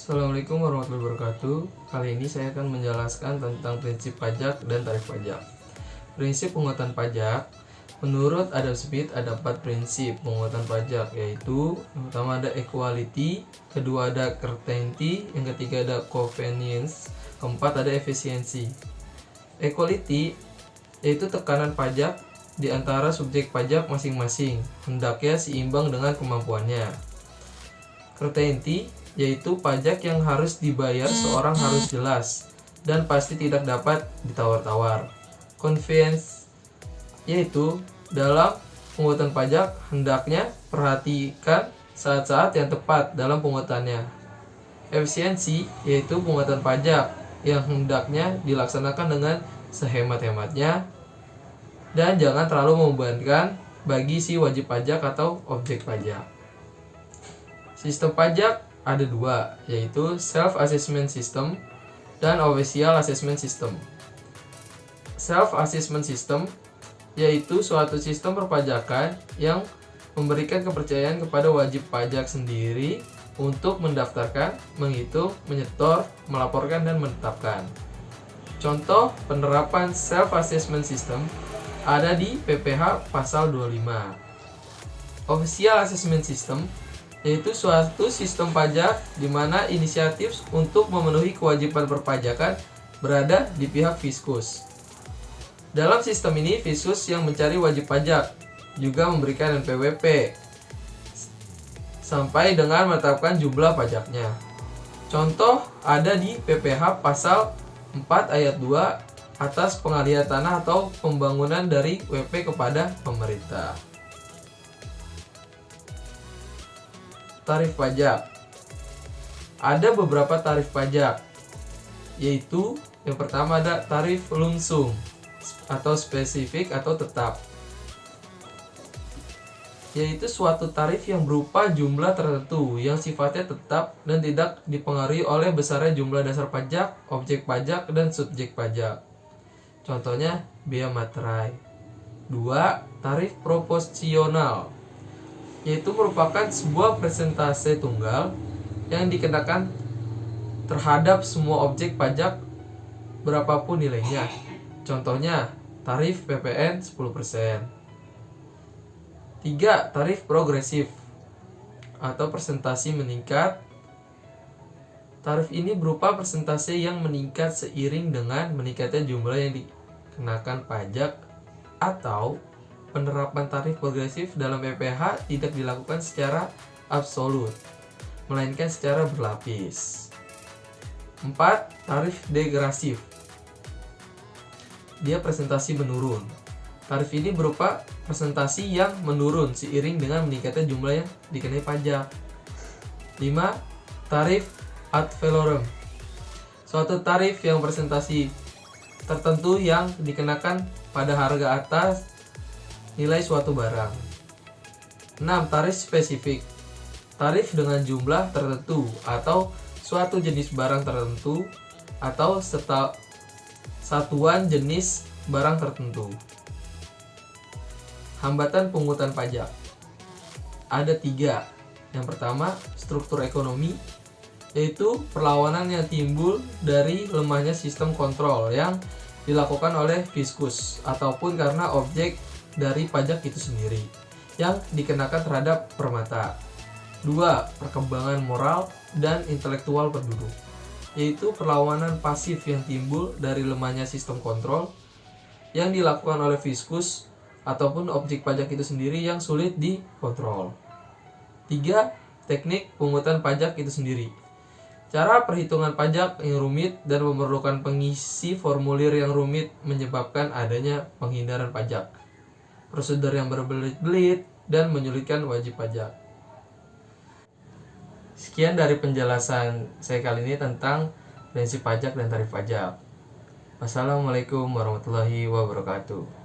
Assalamualaikum warahmatullahi wabarakatuh. Kali ini saya akan menjelaskan tentang prinsip pajak dan tarif pajak. Prinsip pungutan pajak. Menurut Adam Smith ada 4 prinsip pungutan pajak, yaitu yang pertama ada equality, kedua ada certainty, yang ketiga ada convenience, keempat ada efisiensi. Equality yaitu tekanan pajak di antara subjek pajak masing-masing, hendaknya seimbang dengan kemampuannya. Certainty yaitu pajak yang harus dibayar seorang harus jelas dan pasti tidak dapat ditawar-tawar. Convenience yaitu dalam pungutan pajak hendaknya perhatikan saat-saat yang tepat dalam pungutannya. Efisiensi yaitu pungutan pajak yang hendaknya dilaksanakan dengan sehemat-hematnya dan jangan terlalu membebankan bagi si wajib pajak atau objek pajak. Sistem pajak ada 2, yaitu Self-Assessment System dan Official Assessment System. Self-Assessment System yaitu suatu sistem perpajakan yang memberikan kepercayaan kepada wajib pajak sendiri untuk mendaftarkan, menghitung, menyetor, melaporkan, dan menetapkan. Contoh penerapan Self-Assessment System ada di PPh pasal 25. Official Assessment System yaitu suatu sistem pajak di mana inisiatif untuk memenuhi kewajiban perpajakan berada di pihak fiskus. Dalam sistem ini, fiskus yang mencari wajib pajak juga memberikan NPWP sampai dengan menetapkan jumlah pajaknya. Contoh ada di PPh pasal 4 ayat 2 atas pengalihan tanah atau pembangunan dari WP kepada pemerintah. Tarif pajak. Ada beberapa tarif pajak, yaitu yang pertama ada tarif lumsum atau spesifik atau tetap, yaitu suatu tarif yang berupa jumlah tertentu yang sifatnya tetap dan tidak dipengaruhi oleh besarnya jumlah dasar pajak, objek pajak, dan subjek pajak. Contohnya bea materai. 2. Tarif proporsional, yaitu merupakan sebuah persentase tunggal yang dikenakan terhadap semua objek pajak berapapun nilainya. Contohnya tarif PPN 10%. 3. Tarif progresif atau persentase meningkat. Tarif ini berupa persentase yang meningkat seiring dengan meningkatnya jumlah yang dikenakan pajak, atau penerapan tarif progresif dalam PPh tidak dilakukan secara absolut, melainkan secara berlapis. 4. Tarif degresif. Dia presentasi menurun. Tarif ini berupa presentasi yang menurun seiring dengan meningkatnya jumlah yang dikenai pajak. 5. Tarif ad valorem. Suatu tarif yang presentasi tertentu yang dikenakan pada harga atas nilai suatu barang. 6. Tarif spesifik. Tarif dengan jumlah tertentu atau suatu jenis barang tertentu atau satuan jenis barang tertentu. Hambatan pungutan pajak. Ada 3. Yang pertama, struktur ekonomi, yaitu perlawanan yang timbul dari lemahnya sistem kontrol yang dilakukan oleh fiskus ataupun karena objek dari pajak itu sendiri yang dikenakan terhadap permata. 2. Perkembangan moral dan intelektual penduduk, yaitu perlawanan pasif yang timbul dari lemahnya sistem kontrol yang dilakukan oleh fiskus ataupun objek pajak itu sendiri yang sulit dikontrol. 3. Teknik pungutan pajak itu sendiri. Cara perhitungan pajak yang rumit dan memerlukan pengisi formulir yang rumit menyebabkan adanya penghindaran pajak, prosedur yang berbelit-belit, dan menyulitkan wajib pajak. Sekian dari penjelasan saya kali ini tentang prinsip pajak dan tarif pajak. Wassalamualaikum warahmatullahi wabarakatuh.